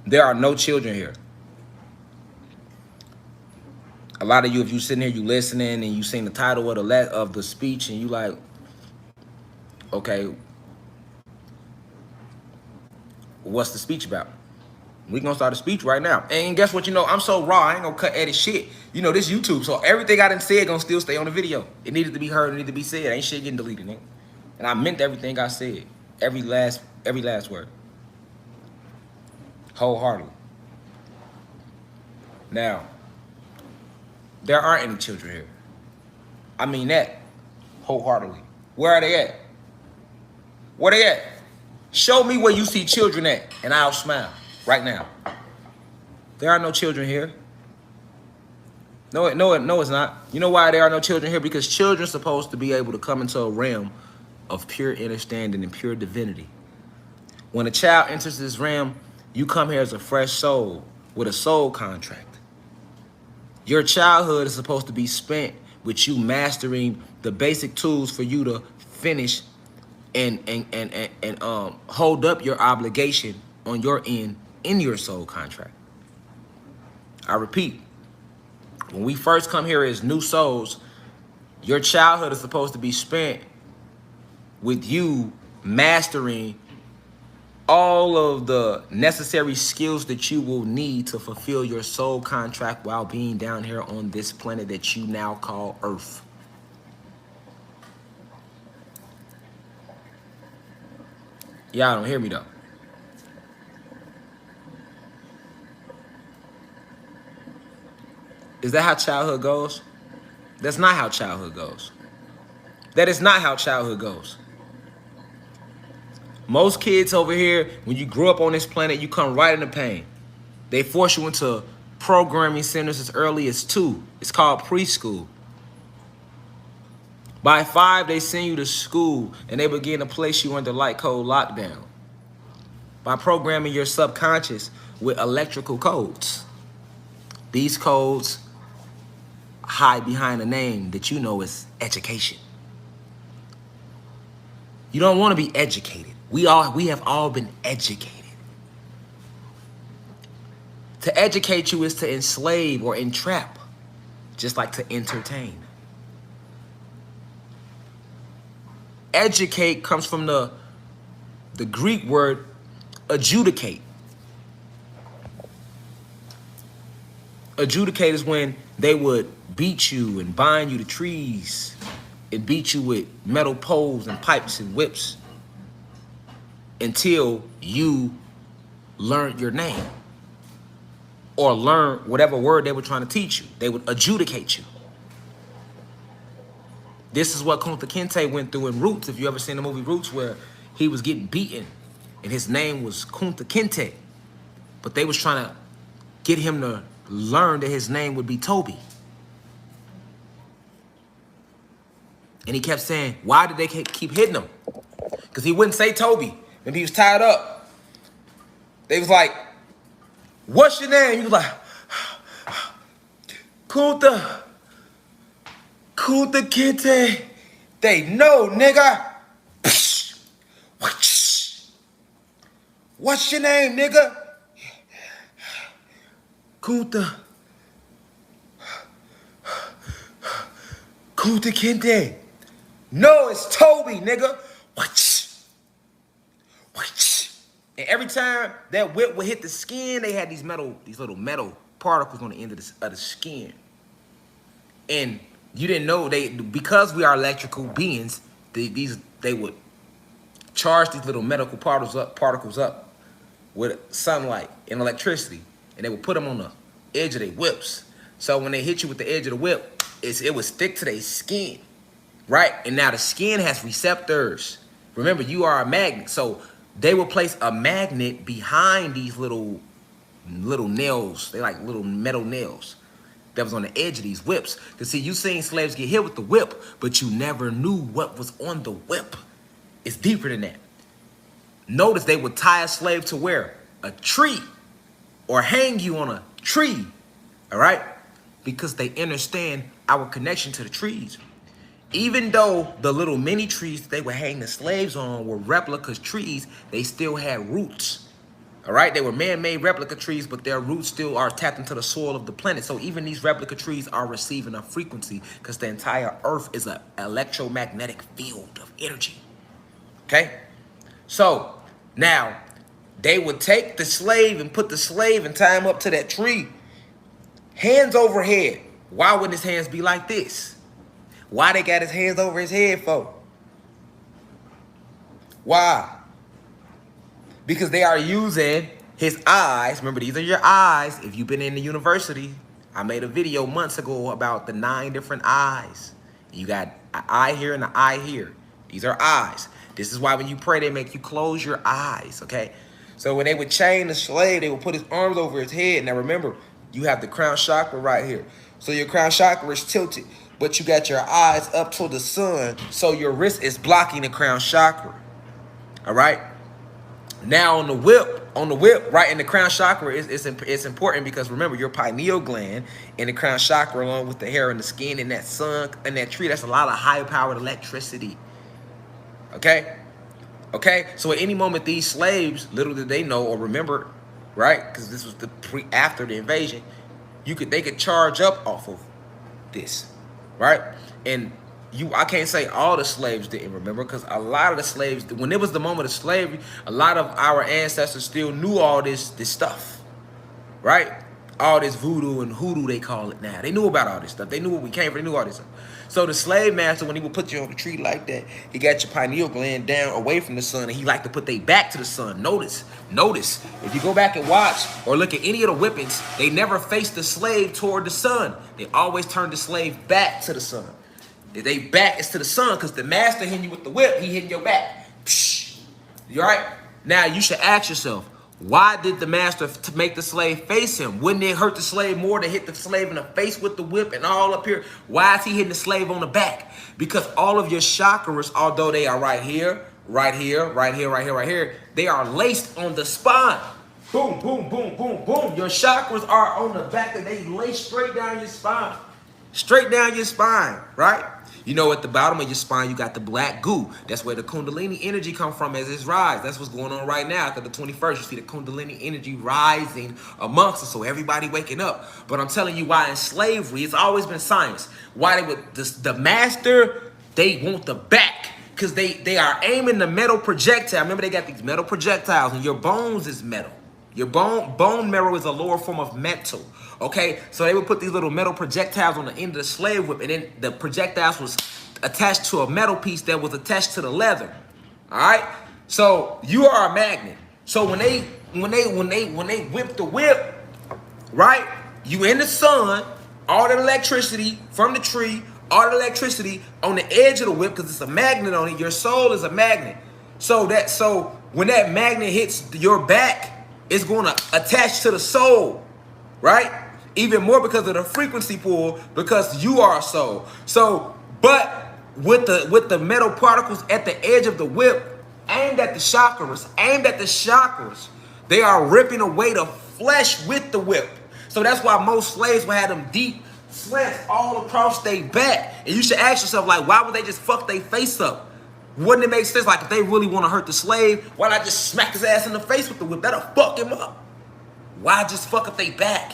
There are no children here. A lot of you, if you sitting here, you listening, and you seen the title of the speech, and you like, okay, what's the speech about? We gonna start a speech right now. And guess what? You know, I'm so raw, I ain't gonna cut edit shit. You know, this YouTube, so everything I done said gonna still stay on the video. It needed to be heard, it needed to be said. Ain't shit getting deleted, nigga. And I meant everything I said. Every last word. Wholeheartedly. Now, there aren't any children here. I mean that wholeheartedly. Where are they at? Where they at? Show me where you see children at, and I'll smile right now. There are no children here. No, it's not. You know why there are no children here? Because children are supposed to be able to come into a realm of pure understanding and pure divinity. When a child enters this realm, you come here as a fresh soul with a soul contract. Your childhood is supposed to be spent with you mastering the basic tools for you to finish and hold up your obligation on your end in your soul contract. I repeat, when we first come here as new souls, your childhood is supposed to be spent with you mastering all of the necessary skills that you will need to fulfill your soul contract while being down here on this planet that you now call Earth. Y'all don't hear me though. Is that how childhood goes? That's not how childhood goes. That is not how childhood goes. Most kids over here, when you grew up on this planet, you come right into pain. They force you into programming centers as early as 2. It's called preschool. By 5, they send you to school, and they begin to place you under light code lockdown by programming your subconscious with electrical codes. These codes hide behind a name that you know is education. You don't want to be educated. We have all been educated. To educate you is to enslave or entrap, just like to entertain. Educate comes from the Greek word adjudicate. Adjudicate is when they would beat you and bind you to trees and beat you with metal poles and pipes and whips until you learned your name or learn whatever word they were trying to teach you. They would adjudicate you. This is what Kunta Kinte went through in Roots. If you ever seen the movie Roots, where he was getting beaten and his name was Kunta Kinte, but they was trying to get him to learn that his name would be Toby. And he kept saying, why did they keep hitting him? Because he wouldn't say Toby. When he was tied up, they was like, what's your name? He was like, Kunta Kinte. They know, nigga. What's your name, nigga? Kunta Kinte. No, it's Toby, nigga. And every time that whip would hit the skin, they had these little metal particles on the end of the skin. And you didn't know because we are electrical beings, they would charge these little medical particles up with sunlight and electricity, and they would put them on the edge of their whips. So when they hit you with the edge of the whip, it would stick to their skin, right? And now the skin has receptors. Remember, you are a magnet, so they will place a magnet behind these little nails. They like little metal nails that was on the edge of these whips. Because see, you seen slaves get hit with the whip, but you never knew what was on the whip. It's deeper than that. Notice they would tie a slave to where? A tree, or hang you on a tree, all right? Because they understand our connection to the trees. Even though the little mini trees that they would hang the slaves on were replicas trees, they still had roots, All right, they were man-made replica trees, but their roots still are tapped into the soil of the planet. So even these replica trees are receiving a frequency because the entire earth is an electromagnetic field of energy. Okay? So now they would take the slave and put the slave and tie him up to that tree, hands over head. Why would his hands be like this? Why they got his hands over his head for? Why? Because they are using his eyes. Remember, these are your eyes. If you've been in the university, I made a video months ago about the 9 different eyes. You got an eye here and an eye here. These are eyes. This is why when you pray, they make you close your eyes, okay? So when they would chain the slave, they would put his arms over his head. Now remember, you have the crown chakra right here. So your crown chakra is tilted, but you got your eyes up to the sun, so your wrist is blocking the crown chakra, all right? Now on the whip, right in the crown chakra, it's important because remember your pineal gland and the crown chakra, along with the hair and the skin and that sun and that tree, that's a lot of high-powered electricity. Okay? Okay? So at any moment, these slaves, little did they know or remember, right? Because this was after the invasion, they could charge up off of this, right? And I can't say all the slaves didn't remember, because a lot of the slaves, when it was the moment of slavery, a lot of our ancestors still knew all this stuff, right? All this voodoo and hoodoo, they call it now. They knew about all this stuff. They knew where we came from. They knew all this stuff. So the slave master, when he would put you on the tree like that, he got your pineal gland down away from the sun, and he liked to put their back to the sun. Notice, if you go back and watch or look at any of the whippings, they never faced the slave toward the sun. They always turned the slave back to the sun. They back is to the sun, because the master hitting you with the whip, he hitting your back. Psh. You all right? Now you should ask yourself, why did the master make the slave face him? Wouldn't it hurt the slave more to hit the slave in the face with the whip and all up here? Why is he hitting the slave on the back? Because all of your chakras, although they are right here, right here, right here, right here, right here, they are laced on the spine. Boom, boom, boom, boom, boom. Your chakras are on the back, and they lay straight down your spine. Straight down your spine, right? You know, at the bottom of your spine, you got the black goo. That's where the Kundalini energy come from as it's rise. That's what's going on right now. After the 21st, you see the Kundalini energy rising amongst us, so everybody waking up. But I'm telling you why in slavery, it's always been science. Why they would, the master, they want the back, because they are aiming the metal projectile. Remember, they got these metal projectiles, and your bones is metal. Your bone marrow is a lower form of metal. Okay, so they would put these little metal projectiles on the end of the slave whip, and then the projectiles was attached to a metal piece that was attached to the leather. All right, so you are a magnet. So when they whip the whip, right? You in the sun, all the electricity from the tree, all the electricity on the edge of the whip, because it's a magnet on it. Your soul is a magnet. So when that magnet hits your back, it's going to attach to the soul, right? Even more because of the frequency pull, because you are a soul. So, but with the metal particles at the edge of the whip, aimed at the chakras, they are ripping away the flesh with the whip. So that's why most slaves will have them deep slants all across their back. And you should ask yourself, like, why would they just fuck their face up? Wouldn't it make sense? Like, if they really want to hurt the slave, why not just smack his ass in the face with the whip? That'll fuck him up. Why just fuck up their back?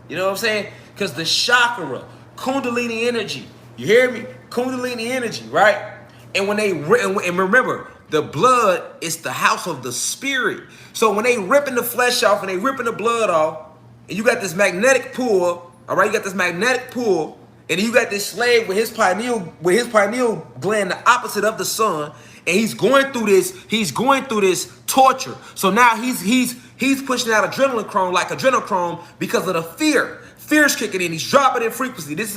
You know what I'm saying? Because the chakra, Kundalini energy, you hear me? Kundalini energy, right? And when they, and remember, the blood is the house of the spirit. So when they ripping the flesh off and they ripping the blood off, and you got this magnetic pull, all right? You got this magnetic pull, and you got this slave with his pineal gland the opposite of the sun, and he's going through this torture. So now he's pushing out adrenochrome because of the fear. Fear's kicking in. He's dropping in frequency. This is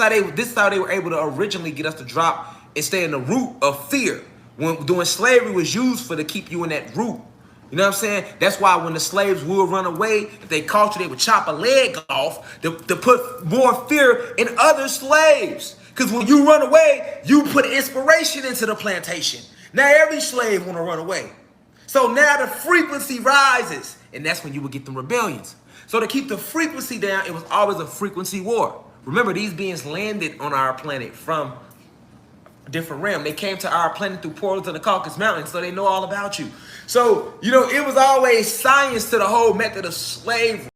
how they were able to originally get us to drop and stay in the root of fear. When doing slavery was used to keep you in that root. You know what I'm saying? That's why when the slaves would run away, if they caught you, they would chop a leg off to put more fear in other slaves. Because when you run away, you put inspiration into the plantation. Now every slave want to run away. So now the frequency rises, and that's when you would get the rebellions. So to keep the frequency down, it was always a frequency war. Remember, these beings landed on our planet from different realm. They came to our planet through portals in the Caucasus Mountains, so they know all about you. So, you know, it was always science to the whole method of slavery.